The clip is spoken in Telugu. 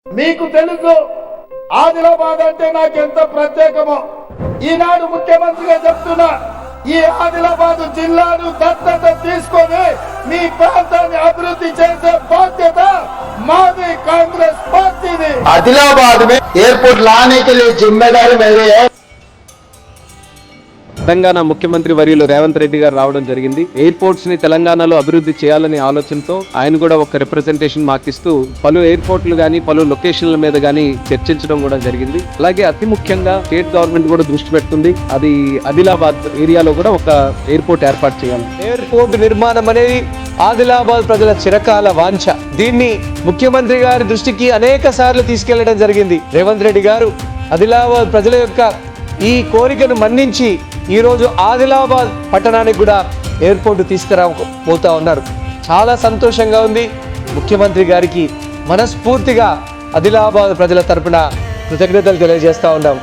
మీకు తెలుసు ఆదిలాబాద్ అంటే నాకు ఎంత ప్రత్యేకమో. ఈనాడు ముఖ్యమంత్రిగా చెప్తున్నా, ఈ ఆదిలాబాద్ జిల్లాను దత్తత తీసుకొని మీ ప్రాంతాన్ని అభివృద్ధి చేసే బాధ్యత మాది, कांग्रेस पार्टी ने। आदिलाबाद में एयरपोर्ट लाने के लिए जिम्मेदारी मेरी है। తెలంగాణ ముఖ్యమంత్రి వర్యులు రేవంత్ రెడ్డి గారు రావడం జరిగింది. ఎయిర్పోర్ట్స్ ని తెలంగాణలో అభివృద్ధి చేయాలనే ఆలోచనతో ఆయన కూడా ఒక రిప్రజెంటేషన్ మాకిస్తూ పలు ఎయిర్పోర్ట్లు గానీ పలు లొకేషన్ల మీద గానీ చర్చించడం కూడా జరిగింది. అలాగే అతి ముఖ్యంగా స్టేట్ గవర్నమెంట్ కూడా దృష్టి పెడుతుంది, అది ఆదిలాబాద్ ఏరియాలో కూడా ఒక ఎయిర్పోర్ట్ ఏర్పాటు చేయాలి. ఎయిర్పోర్ట్ నిర్మాణం అనేది ఆదిలాబాద్ ప్రజల చిరకాల వాంఛ. దీన్ని ముఖ్యమంత్రి గారి దృష్టికి అనేక సార్లు తీసుకెళ్లడం జరిగింది. రేవంత్ రెడ్డి గారు ఆదిలాబాద్ ప్రజల యొక్క ఈ కోరికను మన్నించి ఈ రోజు ఆదిలాబాద్ పట్టణానికి కూడా ఎయిర్పోర్ట్ తీసుకురాబోతా ఉన్నారు. చాలా సంతోషంగా ఉంది. ముఖ్యమంత్రి గారికి మనస్ఫూర్తిగా ఆదిలాబాద్ ప్రజల తరపున కృతజ్ఞతలు తెలియజేస్తా ఉన్నాం.